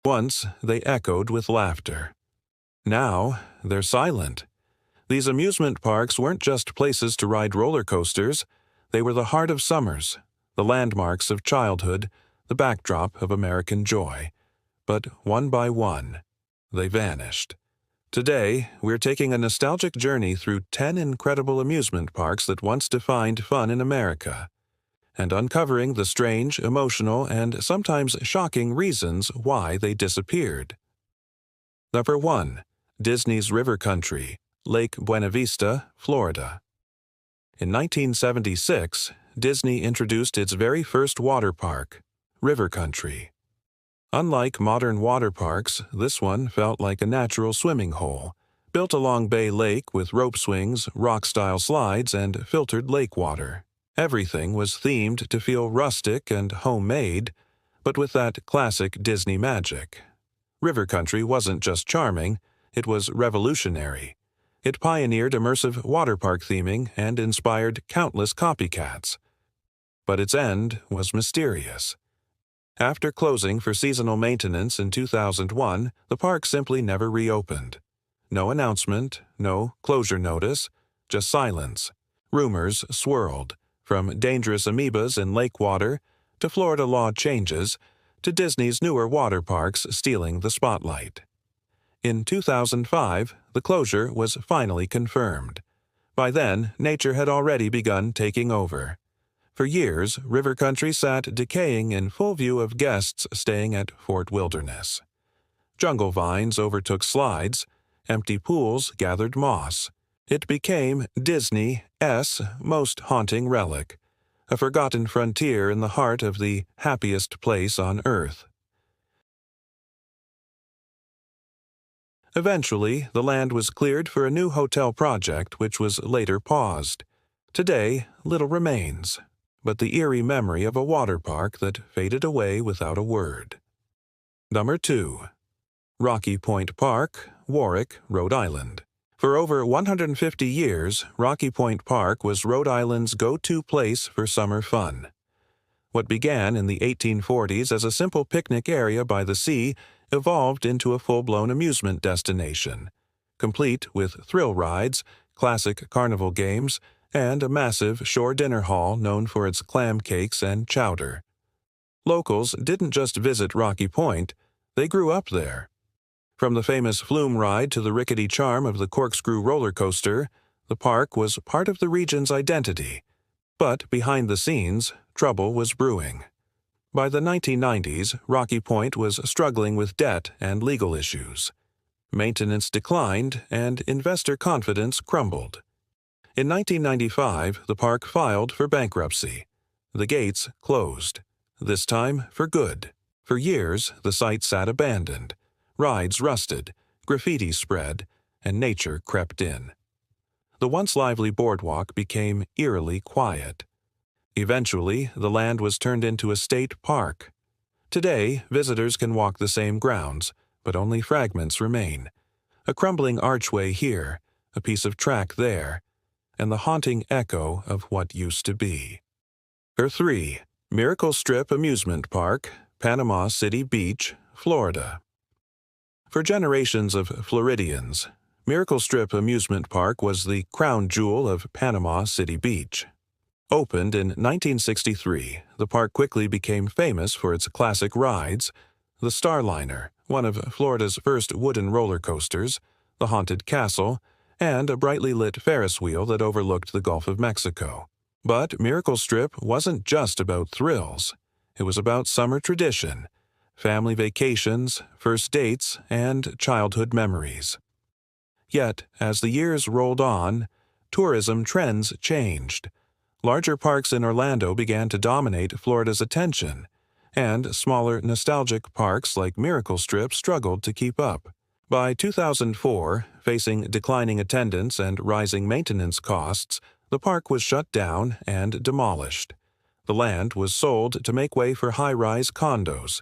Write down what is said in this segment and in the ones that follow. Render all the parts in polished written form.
Once, they echoed with laughter. Now, they're silent. These amusement parks weren't just places to ride roller coasters. They were the heart of summers, the landmarks of childhood, the backdrop of American joy. But one by one, they vanished. Today, we're taking a nostalgic journey through 10 incredible amusement parks that once defined fun in America, and uncovering the strange, emotional, and sometimes shocking reasons why they disappeared. Number 1. Disney's River Country, Lake Buena Vista, Florida. In 1976, Disney introduced its very first water park, River Country. Unlike modern water parks, this one felt like a natural swimming hole, built along Bay Lake with rope swings, rock-style slides, and filtered lake water. Everything was themed to feel rustic and homemade, but with that classic Disney magic. River Country wasn't just charming, it was revolutionary. It pioneered immersive water park theming and inspired countless copycats. But its end was mysterious. After closing for seasonal maintenance in 2001, the park simply never reopened. No announcement, no closure notice, just silence. Rumors swirled, from dangerous amoebas in lake water to Florida law changes to Disney's newer water parks stealing the spotlight. In 2005, the closure was finally confirmed. By then, nature had already begun taking over. For years, River Country sat decaying in full view of guests staying at Fort Wilderness. Jungle vines overtook slides, empty pools gathered moss. It became Disney's most haunting relic, a forgotten frontier in the heart of the happiest place on Earth. Eventually, the land was cleared for a new hotel project which was later paused. Today, little remains, but the eerie memory of a water park that faded away without a word. Number 2. Rocky Point Park, Warwick, Rhode Island. For over 150 years, Rocky Point Park was Rhode Island's go-to place for summer fun. What began in the 1840s as a simple picnic area by the sea evolved into a full-blown amusement destination, complete with thrill rides, classic carnival games, and a massive shore dinner hall known for its clam cakes and chowder. Locals didn't just visit Rocky Point, they grew up there. From the famous flume ride to the rickety charm of the corkscrew roller coaster, the park was part of the region's identity. But behind the scenes, trouble was brewing. By the 1990s, Rocky Point was struggling with debt and legal issues. Maintenance declined, and investor confidence crumbled. In 1995, the park filed for bankruptcy. The gates closed, this time for good. For years, the site sat abandoned. Rides rusted, graffiti spread, and nature crept in. The once lively boardwalk became eerily quiet. Eventually, the land was turned into a state park. Today, visitors can walk the same grounds, but only fragments remain. A crumbling archway here, a piece of track there, and the haunting echo of what used to be. Number 3. Miracle Strip Amusement Park, Panama City Beach, Florida. For generations of Floridians, Miracle Strip Amusement Park was the crown jewel of Panama City Beach. Opened in 1963, the park quickly became famous for its classic rides, the Starliner, one of Florida's first wooden roller coasters, the Haunted Castle, and a brightly lit Ferris wheel that overlooked the Gulf of Mexico. But Miracle Strip wasn't just about thrills. It was about summer tradition, family vacations, first dates, and childhood memories. Yet, as the years rolled on, tourism trends changed. Larger parks in Orlando began to dominate Florida's attention, and smaller nostalgic parks like Miracle Strip struggled to keep up. By 2004, facing declining attendance and rising maintenance costs, the park was shut down and demolished. The land was sold to make way for high-rise condos.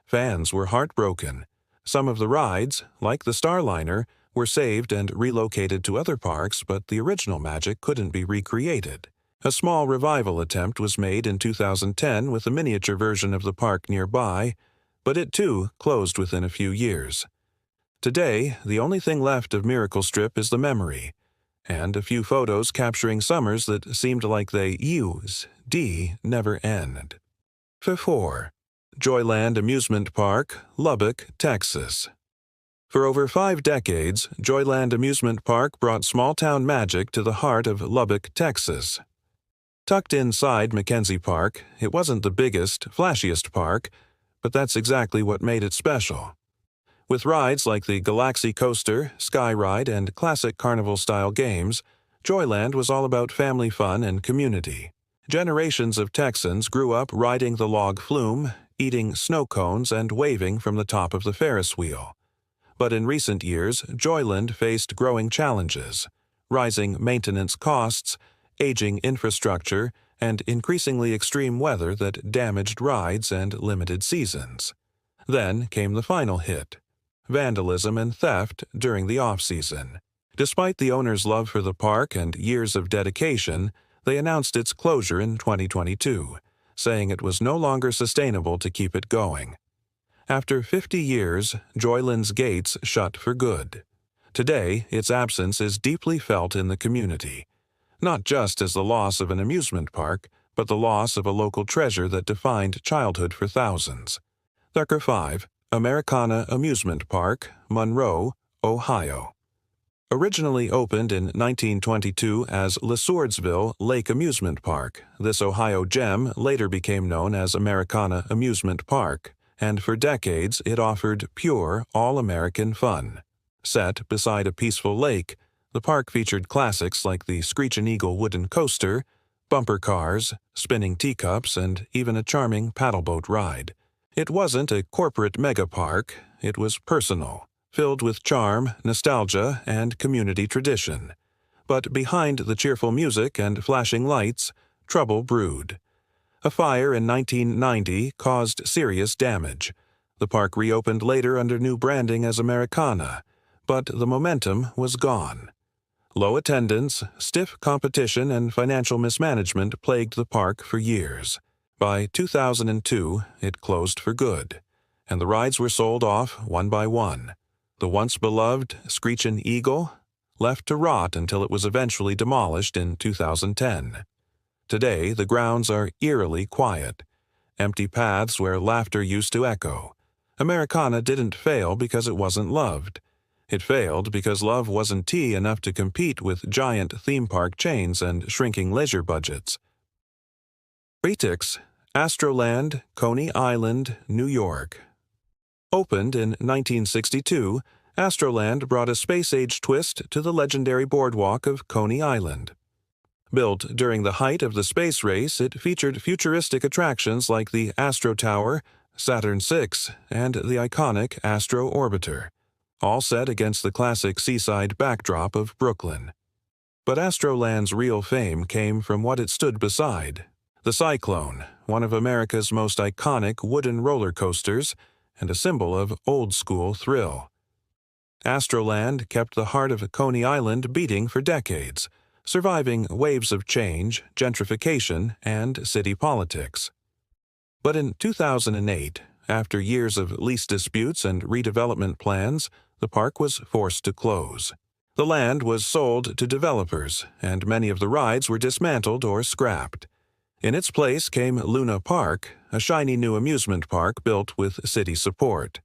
Fans were heartbroken. Some of the rides, like the Starliner, were saved and relocated to other parks, but the original magic couldn't be recreated. A small revival attempt was made in 2010 with a miniature version of the park nearby, but it too closed within a few years. Today, the only thing left of Miracle Strip is the memory, and a few photos capturing summers that seemed like they never end. 4. Joyland Amusement Park, Lubbock, Texas. For over 5 decades, Joyland Amusement Park brought small-town magic to the heart of Lubbock, Texas. Tucked inside McKenzie Park, it wasn't the biggest, flashiest park, but that's exactly what made it special. With rides like the Galaxy Coaster, Sky Ride, and classic carnival-style games, Joyland was all about family fun and community. Generations of Texans grew up riding the log flume, eating snow cones, and waving from the top of the Ferris wheel. But in recent years, Joyland faced growing challenges: rising maintenance costs, aging infrastructure, and increasingly extreme weather that damaged rides and limited seasons. Then came the final hit: vandalism and theft during the off-season. Despite the owner's love for the park and years of dedication, they announced its closure in 2022, saying it was no longer sustainable to keep it going. After 50 years, Joyland's gates shut for good. Today, its absence is deeply felt in the community, not just as the loss of an amusement park, but the loss of a local treasure that defined childhood for thousands. 5. Americana Amusement Park, Monroe, Ohio. Originally opened in 1922 as LeSourdsville Lake Amusement Park, this Ohio gem later became known as Americana Amusement Park, and for decades it offered pure, all-American fun. Set beside a peaceful lake, the park featured classics like the Screechin' Eagle wooden coaster, bumper cars, spinning teacups, and even a charming paddleboat ride. It wasn't a corporate megapark, it was personal, filled with charm, nostalgia, and community tradition. But behind the cheerful music and flashing lights, trouble brewed. A fire in 1990 caused serious damage. The park reopened later under new branding as Americana, but the momentum was gone. Low attendance, stiff competition, and financial mismanagement plagued the park for years. By 2002, it closed for good, and the rides were sold off one by one. The once beloved Screechin' Eagle left to rot until it was eventually demolished in 2010. Today, the grounds are eerily quiet, empty paths where laughter used to echo. Americana didn't fail because it wasn't loved. It failed because love wasn't enough to compete with giant theme park chains and shrinking leisure budgets. 6. Astroland, Coney Island, New York. Opened in 1962, Astroland brought a space-age twist to the legendary boardwalk of Coney Island. Built during the height of the space race, it featured futuristic attractions like the Astro Tower, Saturn VI, and the iconic Astro Orbiter, all set against the classic seaside backdrop of Brooklyn. But Astroland's real fame came from what it stood beside: the Cyclone, one of America's most iconic wooden roller coasters and a symbol of old-school thrill. Astroland kept the heart of Coney Island beating for decades, surviving waves of change, gentrification, and city politics. But in 2008, after years of lease disputes and redevelopment plans, the park was forced to close. The land was sold to developers, and many of the rides were dismantled or scrapped. In its place came Luna Park, a shiny new amusement park built with city support.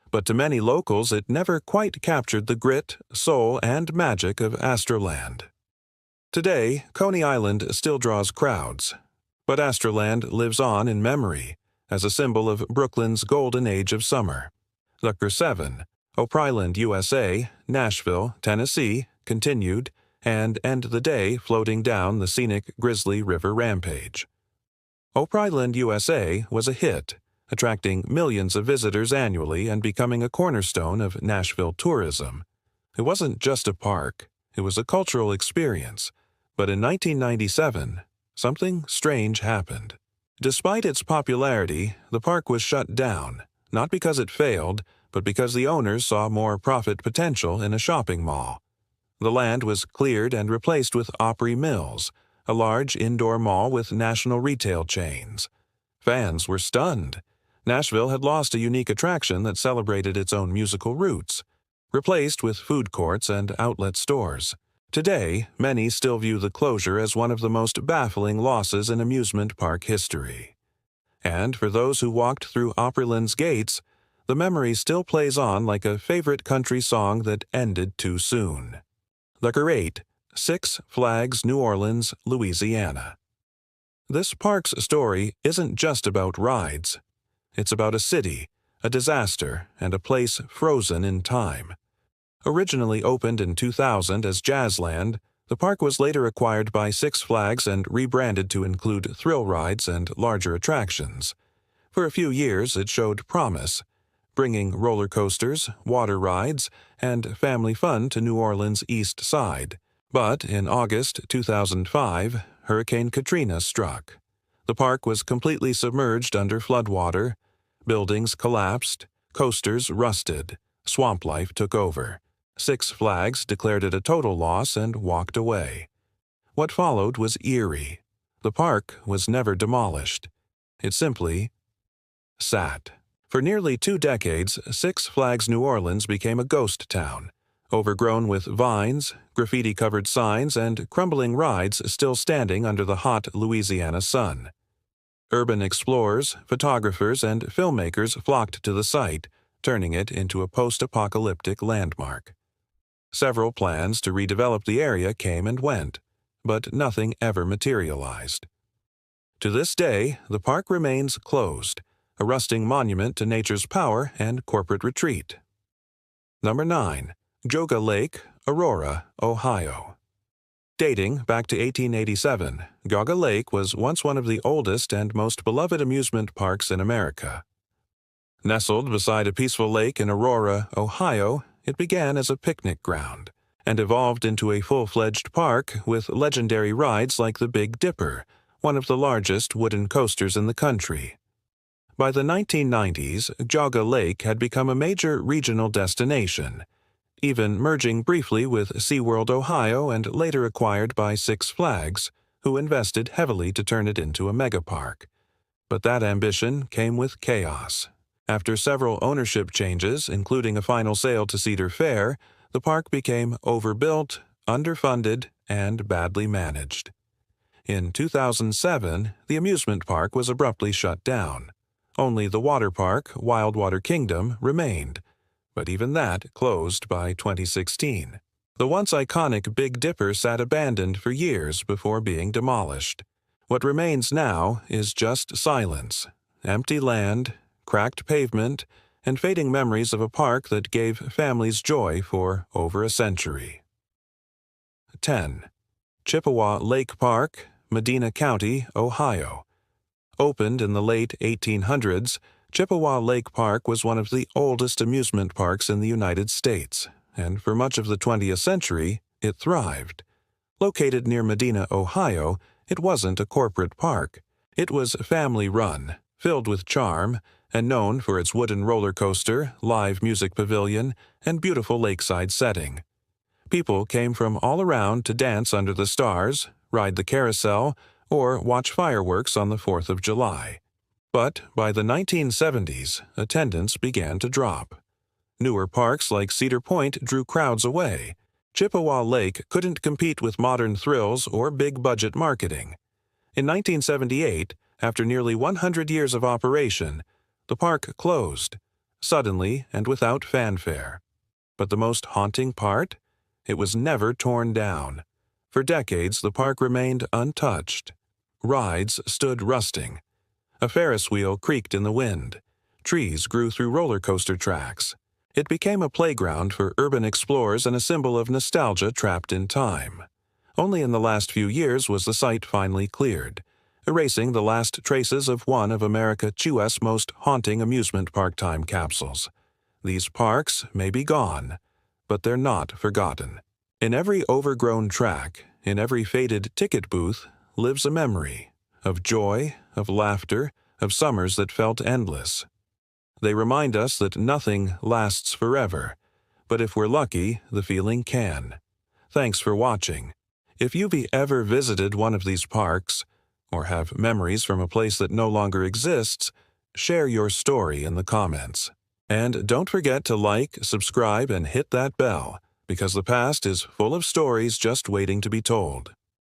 But to many locals, it never quite captured the grit, soul, and magic of Astroland. Today, Coney Island still draws crowds, but Astroland lives on in memory as a symbol of Brooklyn's golden age of summer. 7. Opryland, USA, Nashville, Tennessee, continued, and end the day floating down the scenic Grizzly River Rampage. Opryland, USA was a hit, attracting millions of visitors annually and becoming a cornerstone of Nashville tourism. It wasn't just a park, it was a cultural experience. But in 1997, something strange happened. Despite its popularity, the park was shut down, not because it failed, but because the owners saw more profit potential in a shopping mall. The land was cleared and replaced with Opry Mills, a large indoor mall with national retail chains. Fans were stunned. Nashville had lost a unique attraction that celebrated its own musical roots, replaced with food courts and outlet stores. Today, many still view the closure as one of the most baffling losses in amusement park history. And for those who walked through Opryland's gates, the memory still plays on like a favorite country song that ended too soon. Number 8. Six Flags, New Orleans, Louisiana. This park's story isn't just about rides. It's about a city, a disaster, and a place frozen in time. Originally opened in 2000 as Jazzland, the park was later acquired by Six Flags and rebranded to include thrill rides and larger attractions. For a few years, it showed promise, bringing roller coasters, water rides, and family fun to New Orleans' east side. But in August 2005, Hurricane Katrina struck. The park was completely submerged under floodwater. Buildings collapsed, coasters rusted, swamp life took over. Six Flags declared it a total loss and walked away. What followed was eerie. The park was never demolished. It simply sat. For nearly 2 decades, Six Flags New Orleans became a ghost town, overgrown with vines, graffiti-covered signs, and crumbling rides still standing under the hot Louisiana sun. Urban explorers, photographers, and filmmakers flocked to the site, turning it into a post-apocalyptic landmark. Several plans to redevelop the area came and went, but nothing ever materialized. To this day, the park remains closed, a rusting monument to nature's power and corporate retreat. Number 9. Geauga Lake, Aurora, Ohio. Dating back to 1887, Geauga Lake was once one of the oldest and most beloved amusement parks in America. Nestled beside a peaceful lake in Aurora, Ohio, it began as a picnic ground and evolved into a full-fledged park with legendary rides like the Big Dipper, one of the largest wooden coasters in the country. By the 1990s, Geauga Lake had become a major regional destination, even merging briefly with SeaWorld Ohio and later acquired by Six Flags, who invested heavily to turn it into a megapark. But that ambition came with chaos. After several ownership changes, including a final sale to Cedar Fair, the park became overbuilt, underfunded, and badly managed. In 2007, the amusement park was abruptly shut down. Only the water park, Wildwater Kingdom, remained, but even that closed by 2016. The once iconic Big Dipper sat abandoned for years before being demolished. What remains now is just silence, empty land, cracked pavement, and fading memories of a park that gave families joy for over a century. 10. Chippewa Lake Park, Medina County, Ohio. Opened in the late 1800s, Chippewa Lake Park was one of the oldest amusement parks in the United States, and for much of the 20th century, it thrived. Located near Medina, Ohio, it wasn't a corporate park. It was family-run, filled with charm, and known for its wooden roller coaster, live music pavilion, and beautiful lakeside setting. People came from all around to dance under the stars, ride the carousel, or watch fireworks on the 4th of July. But by the 1970s, attendance began to drop. Newer parks like Cedar Point drew crowds away. Chippewa Lake couldn't compete with modern thrills or big-budget marketing. In 1978, after nearly 100 years of operation, the park closed, suddenly and without fanfare. But the most haunting part? It was never torn down. For decades, the park remained untouched. Rides stood rusting. A Ferris wheel creaked in the wind. Trees grew through roller coaster tracks. It became a playground for urban explorers and a symbol of nostalgia trapped in time. Only in the last few years was the site finally cleared, erasing the last traces of one of America's most haunting amusement park time capsules. These parks may be gone, but they're not forgotten. In every overgrown track, in every faded ticket booth, lives a memory of joy, of laughter, of summers that felt endless. They remind us that nothing lasts forever, but if we're lucky, the feeling can. Thanks for watching. If you've ever visited one of these parks, or have memories from a place that no longer exists, Share your story in the comments. And don't forget to like, subscribe, and hit that bell, because the past is full of stories just waiting to be told.